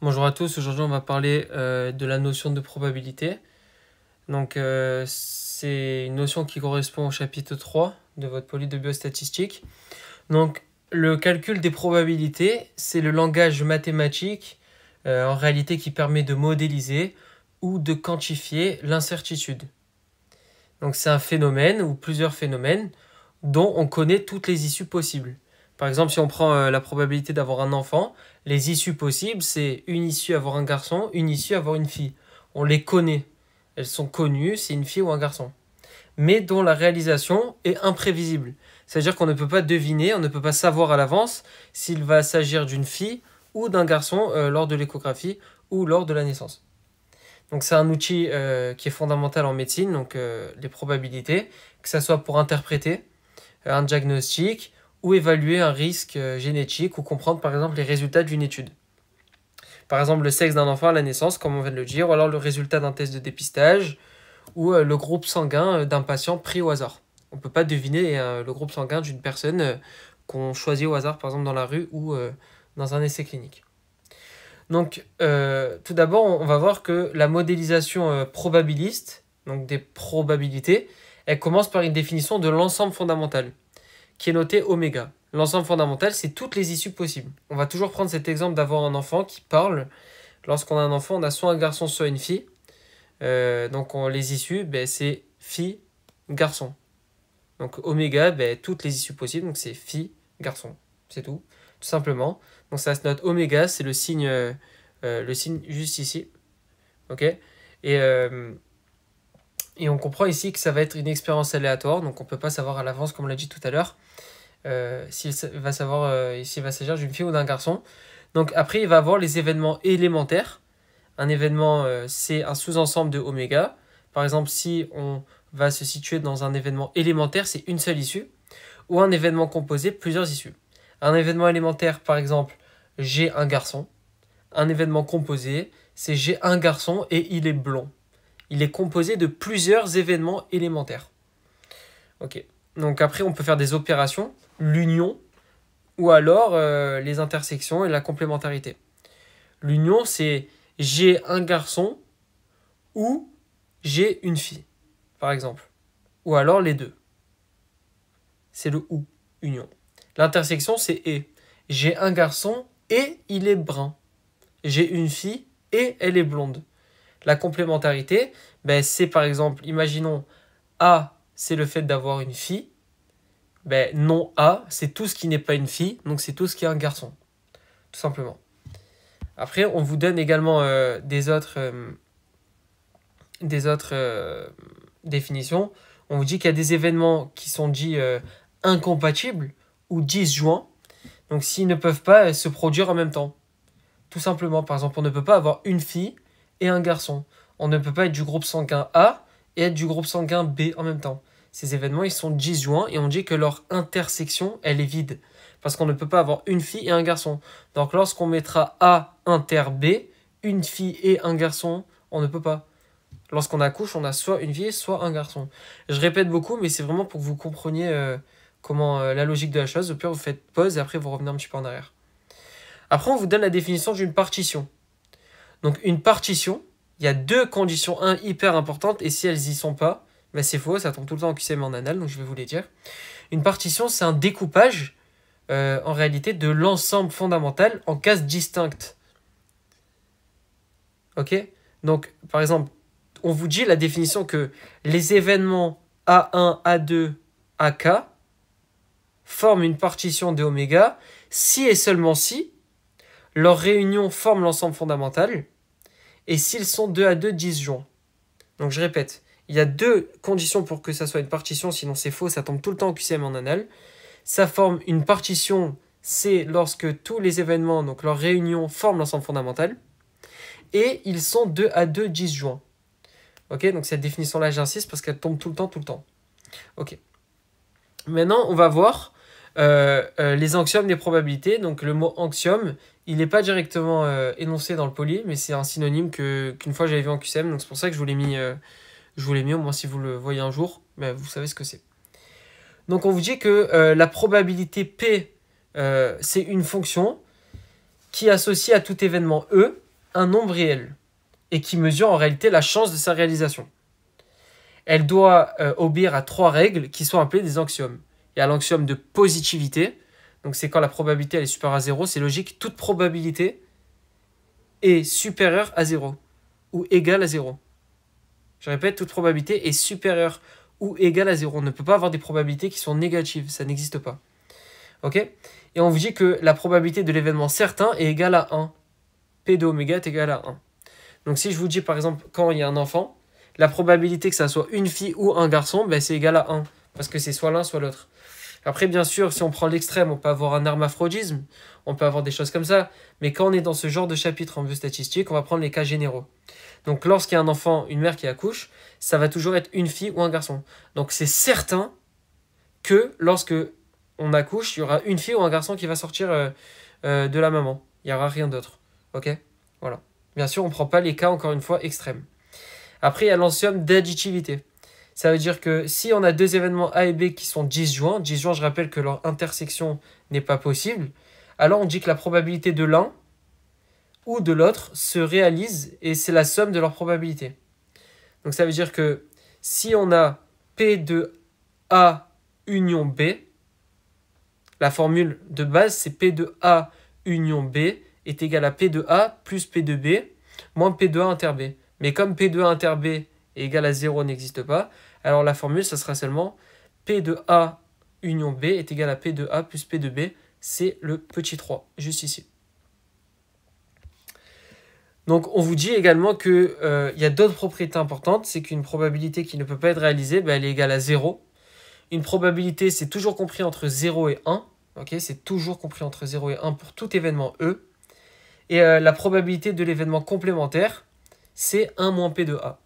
Bonjour à tous, aujourd'hui on va parler de la notion de probabilité. Donc c'est une notion qui correspond au chapitre 3 de votre poly de biostatistique. Donc le calcul des probabilités, c'est le langage mathématique en réalité qui permet de modéliser ou de quantifier l'incertitude. Donc c'est un phénomène ou plusieurs phénomènes dont on connaît toutes les issues possibles. Par exemple, si on prend la probabilité d'avoir un enfant, les issues possibles, c'est une issue avoir un garçon, une issue avoir une fille. On les connaît. Elles sont connues, c'est une fille ou un garçon. Mais dont la réalisation est imprévisible. C'est-à-dire qu'on ne peut pas deviner, on ne peut pas savoir à l'avance s'il va s'agir d'une fille ou d'un garçon lors de l'échographie ou lors de la naissance. Donc c'est un outil qui est fondamental en médecine, donc les probabilités, que ce soit pour interpréter un diagnostic ou évaluer un risque génétique ou comprendre par exemple les résultats d'une étude. Par exemple le sexe d'un enfant à la naissance, comme on vient de le dire, ou alors le résultat d'un test de dépistage, ou le groupe sanguin d'un patient pris au hasard. On ne peut pas deviner le groupe sanguin d'une personne qu'on choisit au hasard par exemple dans la rue ou dans un essai clinique. Donc tout d'abord on va voir que la modélisation probabiliste, donc des probabilités, elle commence par une définition de l'ensemble fondamental qui est noté oméga. L'ensemble fondamental, c'est toutes les issues possibles. On va toujours prendre cet exemple d'avoir un enfant qui parle. Lorsqu'on a un enfant, on a soit un garçon, soit une fille. Les issues, c'est fille, garçon. Donc oméga, toutes les issues possibles, donc c'est fille, garçon. C'est tout simplement. Donc ça se note oméga, c'est le signe juste ici. Ok. Et on comprend ici que ça va être une expérience aléatoire, donc on ne peut pas savoir à l'avance, comme on l'a dit tout à l'heure, s'il va s'agir d'une fille ou d'un garçon. Donc après, il va avoir les événements élémentaires. Un événement, c'est un sous-ensemble de oméga. Par exemple, si on va se situer dans un événement élémentaire, c'est une seule issue. Ou un événement composé, plusieurs issues. Un événement élémentaire, par exemple, j'ai un garçon. Un événement composé, c'est j'ai un garçon et il est blond. Il est composé de plusieurs événements élémentaires. Ok. Donc après, on peut faire des opérations, l'union, ou alors les intersections et la complémentarité. L'union, c'est j'ai un garçon ou j'ai une fille, par exemple. Ou alors les deux. C'est le ou, union. L'intersection, c'est et. J'ai un garçon et il est brun. J'ai une fille et elle est blonde. La complémentarité, c'est par exemple, imaginons A, c'est le fait d'avoir une fille. Non A, c'est tout ce qui n'est pas une fille, donc c'est tout ce qui est un garçon. Tout simplement. Après, on vous donne également des autres définitions. On vous dit qu'il y a des événements qui sont dits incompatibles ou disjoints. Donc s'ils ne peuvent pas se produire en même temps. Tout simplement, par exemple, on ne peut pas avoir une fille et un garçon. On ne peut pas être du groupe sanguin A et être du groupe sanguin B en même temps. Ces événements, ils sont disjoints et on dit que leur intersection, elle est vide. Parce qu'on ne peut pas avoir une fille et un garçon. Donc lorsqu'on mettra A inter B, une fille et un garçon, on ne peut pas. Lorsqu'on accouche, on a soit une fille, soit un garçon. Je répète beaucoup, mais c'est vraiment pour que vous compreniez la logique de la chose. Au pire, vous faites pause et après, vous revenez un petit peu en arrière. Après, on vous donne la définition d'une partition. Donc, une partition, il y a deux conditions hyper importantes, et si elles y sont pas, c'est faux, ça tombe tout le temps en QCM en anal, donc je vais vous les dire. Une partition, c'est un découpage, en réalité, de l'ensemble fondamental en cases distinctes. Ok. Donc, par exemple, on vous dit la définition que les événements A1, A2, AK forment une partition de oméga si et seulement si leur réunion forme l'ensemble fondamental et s'ils sont 2 à 2 disjoints. Donc je répète, il y a deux conditions pour que ça soit une partition, sinon c'est faux, ça tombe tout le temps en QCM en anal. Ça forme une partition, c'est lorsque tous les événements, donc leur réunion, forment l'ensemble fondamental et ils sont 2 à 2 disjoints. Ok, donc cette définition-là, j'insiste parce qu'elle tombe tout le temps. Ok. Maintenant, on va voir les axiomes des probabilités. Donc le mot axiome, il n'est pas directement énoncé dans le poly, mais c'est un synonyme qu'une fois j'avais vu en QCM, donc c'est pour ça que je vous l'ai mis, au moins si vous le voyez un jour, vous savez ce que c'est. Donc on vous dit que la probabilité P, c'est une fonction qui est associée à tout événement E, un nombre réel et qui mesure en réalité la chance de sa réalisation. Elle doit obéir à 3 règles qui sont appelées des axiomes. Il y a l'axiome de positivité, donc c'est quand la probabilité elle est supérieure à 0, c'est logique, toute probabilité est supérieure à 0 ou égale à 0. Je répète, toute probabilité est supérieure ou égale à 0. On ne peut pas avoir des probabilités qui sont négatives, ça n'existe pas. Ok ? Et on vous dit que la probabilité de l'événement certain est égale à 1. P de oméga est égal à 1. Donc si je vous dis par exemple, quand il y a un enfant, la probabilité que ça soit une fille ou un garçon, ben, c'est égal à 1. Parce que c'est soit l'un, soit l'autre. Après, bien sûr, si on prend l'extrême, on peut avoir un hermaphrodisme, on peut avoir des choses comme ça. Mais quand on est dans ce genre de chapitre en biostatistique, on va prendre les cas généraux. Donc lorsqu'il y a un enfant, une mère qui accouche, ça va toujours être une fille ou un garçon. Donc c'est certain que lorsque on accouche, il y aura une fille ou un garçon qui va sortir de la maman. Il n'y aura rien d'autre. Ok ? Voilà. Bien sûr, on ne prend pas les cas, encore une fois, extrêmes. Après, il y a l'axiome d'additivité. Ça veut dire que si on a deux événements A et B qui sont disjoints, je rappelle que leur intersection n'est pas possible, alors on dit que la probabilité de l'un ou de l'autre se réalise et c'est la somme de leurs probabilités. Donc ça veut dire que si on a P de A union B, la formule de base c'est P de A union B est égal à P de A plus P de B moins P de A inter B. Mais comme P de A inter B est égal à 0 n'existe pas, alors la formule ça sera seulement P de A union B est égal à P de A plus P de B, c'est le petit 3, juste ici. Donc on vous dit également qu'il y a d'autres propriétés importantes, c'est qu'une probabilité qui ne peut pas être réalisée, ben, elle est égale à 0. Une probabilité, c'est toujours compris entre 0 et 1. Okay, c'est toujours compris entre 0 et 1 pour tout événement E. Et la probabilité de l'événement complémentaire, c'est 1 moins P de A.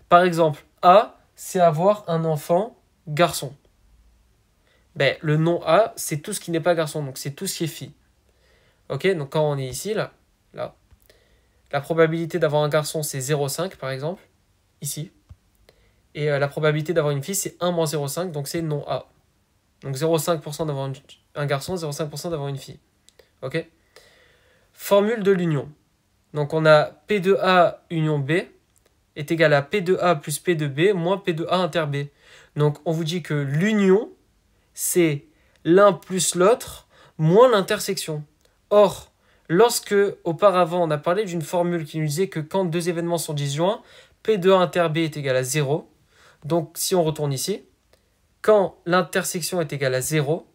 Par exemple, A, c'est avoir un enfant garçon. Ben, le nom A, c'est tout ce qui n'est pas garçon, donc c'est tout ce qui est fille. Ok, donc quand on est ici, là, la probabilité d'avoir un garçon, c'est 0,5 par exemple, ici. Et la probabilité d'avoir une fille, c'est 1 moins 0,5, donc c'est non A. Donc 0,5% d'avoir un garçon, 0,5% d'avoir une fille. Ok ? Formule de l'union. Donc on a P de A union B est égal à P de A plus P de B moins P de A inter B. Donc on vous dit que l'union, c'est l'un plus l'autre moins l'intersection. Or, lorsque auparavant on a parlé d'une formule qui nous disait que quand deux événements sont disjoints, P de A inter B est égal à 0. Donc si on retourne ici, quand l'intersection est égale à 0,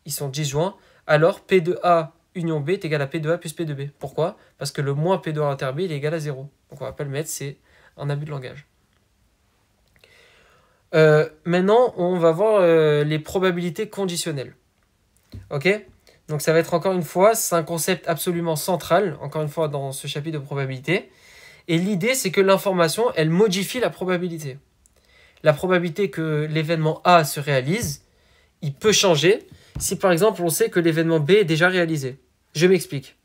ils sont disjoints, alors P de A union B est égal à P de A plus P de B. Pourquoi ? Parce que le moins P de A inter B il est égal à 0. Donc on va pas le mettre, c'est un abus de langage. Maintenant, on va voir les probabilités conditionnelles. Ok ? Donc ça va être encore une fois, c'est un concept absolument central, encore une fois dans ce chapitre de probabilité. Et l'idée, c'est que l'information, elle modifie la probabilité. La probabilité que l'événement A se réalise, il peut changer si par exemple on sait que l'événement B est déjà réalisé. Je m'explique.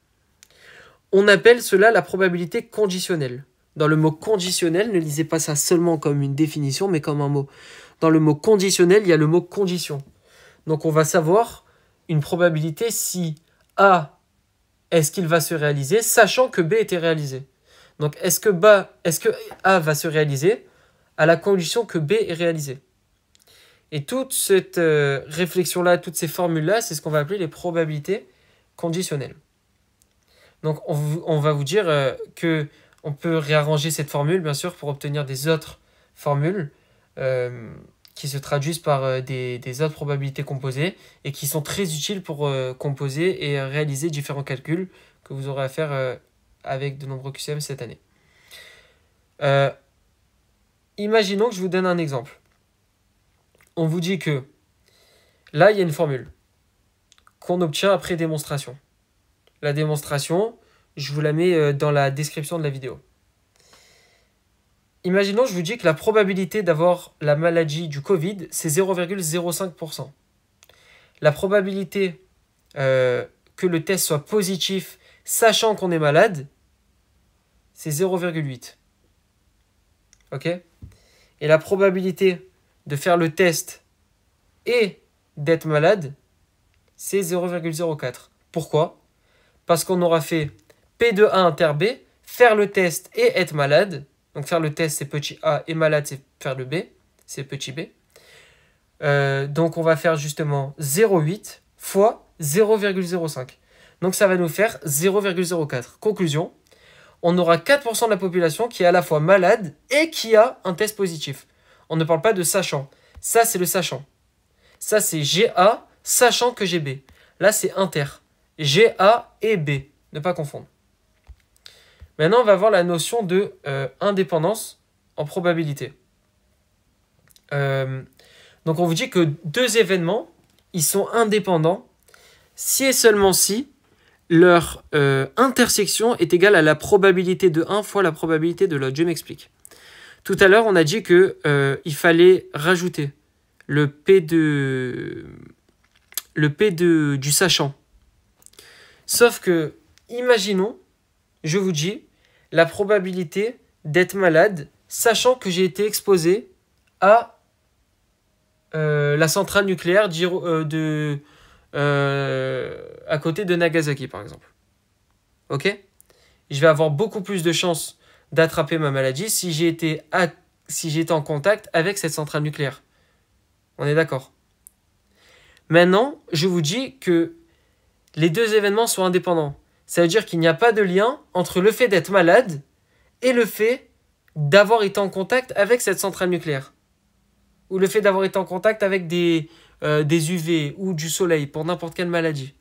On appelle cela la probabilité conditionnelle. Dans le mot conditionnel, ne lisez pas ça seulement comme une définition, mais comme un mot. Dans le mot conditionnel, il y a le mot condition. Donc on va savoir une probabilité si A, est-ce qu'il va se réaliser, sachant que B était réalisé. Donc est-ce que A va se réaliser à la condition que B est réalisé. Et toute cette réflexion-là, toutes ces formules-là, c'est ce qu'on va appeler les probabilités conditionnelles. Donc on va vous dire qu'on peut réarranger cette formule, bien sûr, pour obtenir des autres formules qui se traduisent par des autres probabilités composées et qui sont très utiles pour composer et réaliser différents calculs que vous aurez à faire avec de nombreux QCM cette année. Imaginons que je vous donne un exemple. On vous dit que là, il y a une formule qu'on obtient après démonstration. La démonstration, je vous la mets dans la description de la vidéo. Imaginons, je vous dis que la probabilité d'avoir la maladie du Covid, c'est 0,05%. La probabilité que le test soit positif, sachant qu'on est malade, c'est 0,8. Ok ? Et la probabilité de faire le test et d'être malade, c'est 0,04. Pourquoi ? Parce qu'on aura fait P de A inter B, faire le test et être malade. Donc faire le test, c'est petit a, et malade, c'est faire le b, c'est petit b. Donc on va faire justement 0,8 fois 0,05. Donc ça va nous faire 0,04. Conclusion, on aura 4% de la population qui est à la fois malade et qui a un test positif. On ne parle pas de sachant. Ça, c'est le sachant. Ça, c'est GA, sachant que j'ai B. Là, c'est inter. GA et B. Ne pas confondre. Maintenant, on va voir la notion de indépendance en probabilité. Donc, on vous dit que deux événements, ils sont indépendants si et seulement si leur intersection est égale à la probabilité de 1 fois la probabilité de l'autre. Je m'explique. Tout à l'heure, on a dit qu'il fallait rajouter le P du sachant. Sauf que, imaginons, je vous dis, la probabilité d'être malade, sachant que j'ai été exposé à la centrale nucléaire à côté de Nagasaki, par exemple. Ok ? Je vais avoir beaucoup plus de chances d'attraper ma maladie si j'ai été en contact avec cette centrale nucléaire. On est d'accord ? Maintenant, je vous dis que les deux événements sont indépendants. Ça veut dire qu'il n'y a pas de lien entre le fait d'être malade et le fait d'avoir été en contact avec cette centrale nucléaire. Ou le fait d'avoir été en contact avec des UV ou du soleil pour n'importe quelle maladie.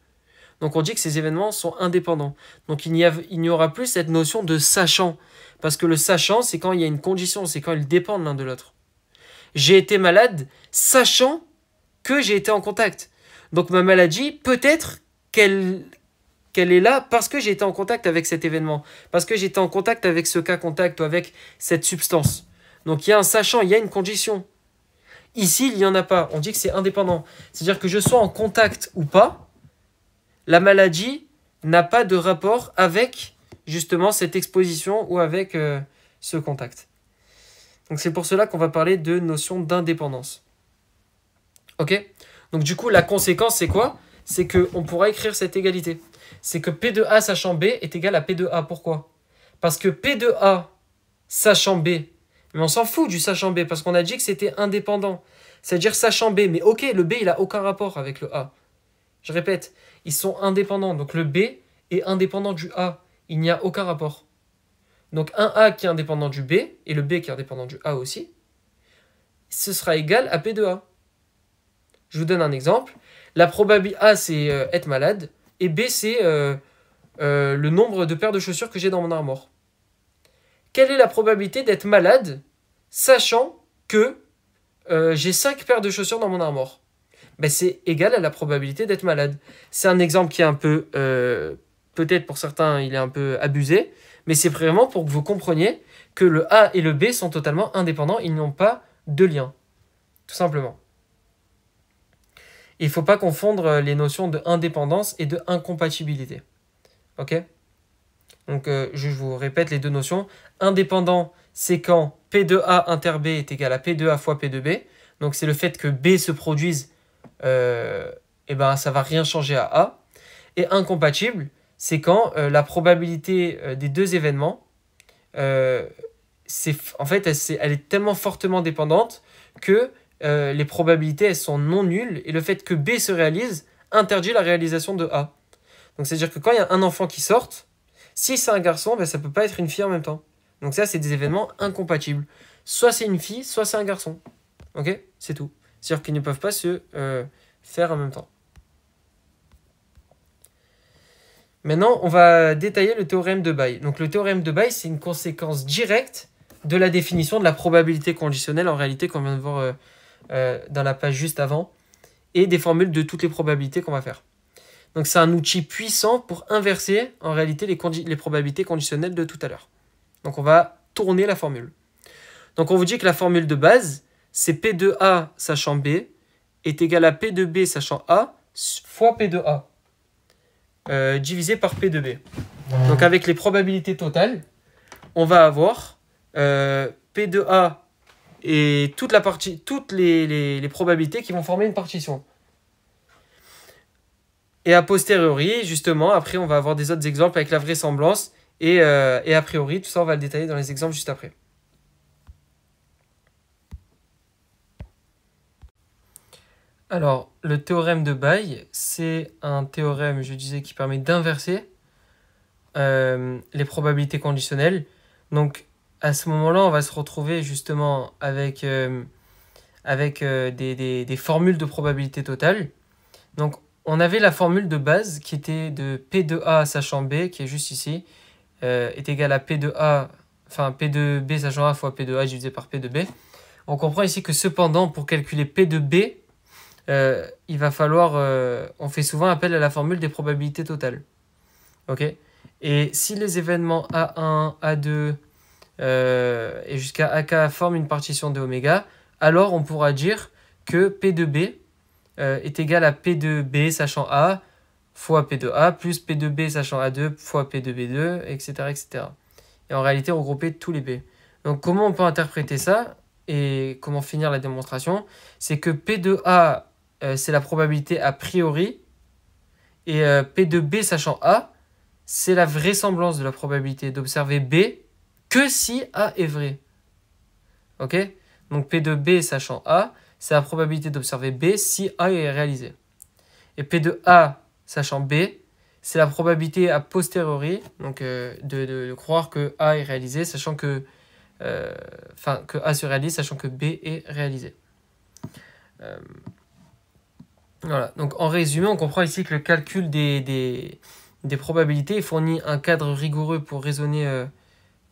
Donc on dit que ces événements sont indépendants. Donc il n'y aura plus cette notion de sachant. Parce que le sachant, c'est quand il y a une condition, c'est quand ils dépendent l'un de l'autre. J'ai été malade sachant que j'ai été en contact. Donc ma maladie, peut-être qu'elle est là parce que j'ai été en contact avec cet événement, parce que j'ai été en contact avec ce cas contact ou avec cette substance. Donc il y a un sachant, il y a une condition. Ici, il n'y en a pas. On dit que c'est indépendant. C'est-à-dire que je sois en contact ou pas, la maladie n'a pas de rapport avec justement cette exposition ou avec ce contact. Donc c'est pour cela qu'on va parler de notion d'indépendance. Ok ? Donc du coup, la conséquence, c'est quoi ? C'est qu'on pourra écrire cette égalité. C'est que P de A sachant B est égal à P de A. Pourquoi ? Parce que P de A sachant B, mais on s'en fout du sachant B, parce qu'on a dit que c'était indépendant. C'est-à-dire sachant B, mais ok, le B, il n'a aucun rapport avec le A. Je répète, ils sont indépendants. Donc le B est indépendant du A. Il n'y a aucun rapport. Donc un A qui est indépendant du B, et le B qui est indépendant du A aussi, ce sera égal à P de A. Je vous donne un exemple. La probabilité A, c'est être malade, et B, c'est le nombre de paires de chaussures que j'ai dans mon armoire. Quelle est la probabilité d'être malade, sachant que j'ai 5 paires de chaussures dans mon armoire ? Ben, c'est égal à la probabilité d'être malade. C'est un exemple qui est un peu, peut-être pour certains, il est un peu abusé, mais c'est vraiment pour que vous compreniez que le A et le B sont totalement indépendants, ils n'ont pas de lien, tout simplement. Il ne faut pas confondre les notions de indépendance et de incompatibilité. Ok ? Donc, je vous répète les deux notions. Indépendant, c'est quand P de A inter B est égal à P de A fois P de B. Donc, c'est le fait que B se produise, et ben, ça ne va rien changer à A. Et incompatible, c'est quand la probabilité des deux événements, en fait, elle est tellement fortement dépendante que les probabilités, elles sont non nulles. Et le fait que B se réalise interdit la réalisation de A. Donc, c'est-à-dire que quand il y a un enfant qui sort, si c'est un garçon, ben, ça ne peut pas être une fille en même temps. Donc ça, c'est des événements incompatibles. Soit c'est une fille, soit c'est un garçon. Ok ? C'est tout. C'est-à-dire qu'ils ne peuvent pas se faire en même temps. Maintenant, on va détailler le théorème de Bayes. Donc le théorème de Bayes, c'est une conséquence directe de la définition de la probabilité conditionnelle, en réalité, qu'on vient de voir dans la page juste avant, et des formules de toutes les probabilités qu'on va faire. Donc c'est un outil puissant pour inverser en réalité les probabilités conditionnelles de tout à l'heure. Donc on va tourner la formule. Donc on vous dit que la formule de base, c'est P de A sachant B est égal à P de B sachant A fois P de A divisé par P de B. Donc avec les probabilités totales, on va avoir P de A et toutes les probabilités qui vont former une partition. Et a posteriori, justement, après on va avoir des autres exemples avec la vraisemblance et a priori. Tout ça, on va le détailler dans les exemples juste après. Alors, le théorème de Bayes, c'est un théorème, je disais, qui permet d'inverser les probabilités conditionnelles. Donc, à ce moment-là, on va se retrouver justement avec des formules de probabilité totale. Donc, on avait la formule de base qui était de P de A sachant B, qui est juste ici, est égal à P de A, enfin P de B sachant A fois P de A divisé par P de B. On comprend ici que cependant, pour calculer P de B, il va falloir, on fait souvent appel à la formule des probabilités totales. Ok. Et si les événements A1, A2 et jusqu'à AK forment une partition de oméga, alors on pourra dire que P de B est égal à P de B sachant A fois P de A plus P de B sachant A2 fois P de B2, etc., etc. Et en réalité, regrouper tous les B. Donc comment on peut interpréter ça et comment finir la démonstration? C'est que P de A, c'est la probabilité a priori, et P de B sachant A, c'est la vraisemblance de la probabilité d'observer B que si A est vrai. Ok? Donc P de B sachant A, c'est la probabilité d'observer B si A est réalisé. Et P de A sachant B, c'est la probabilité a posteriori, donc de croire que A est réalisé, sachant que, que A se réalise, sachant que B est réalisé. Voilà. Donc en résumé, on comprend ici que le calcul des probabilités fournit un cadre rigoureux pour raisonner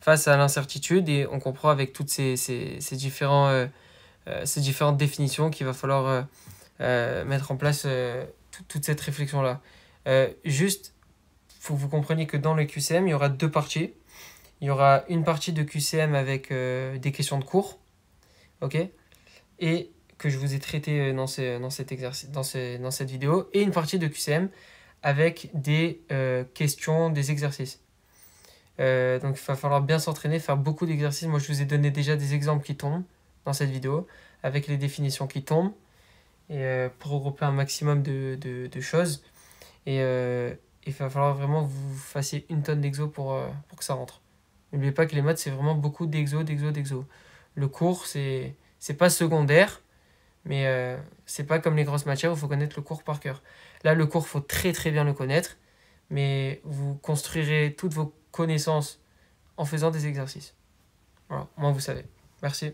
face à l'incertitude, et on comprend avec toutes ces différentes définitions qu'il va falloir mettre en place toute cette réflexion-là. Juste, il faut que vous compreniez que dans le QCM, il y aura deux parties. Il y aura une partie de QCM avec des questions de cours, ok, et que je vous ai traité dans cette vidéo, et une partie de QCM avec des questions, des exercices. Donc il va falloir bien s'entraîner, faire beaucoup d'exercices. Moi, je vous ai donné déjà des exemples qui tombent dans cette vidéo, avec les définitions qui tombent, et pour regrouper un maximum de choses. Et il va falloir vraiment que vous fassiez une tonne d'exos pour que ça rentre. N'oubliez pas que les maths, c'est vraiment beaucoup d'exos. Le cours, c'est pas secondaire, mais c'est pas comme les grosses matières où il faut connaître le cours par cœur. Là, le cours, il faut très très bien le connaître, mais vous construirez toutes vos connaissances en faisant des exercices. Voilà, moi vous savez. Merci.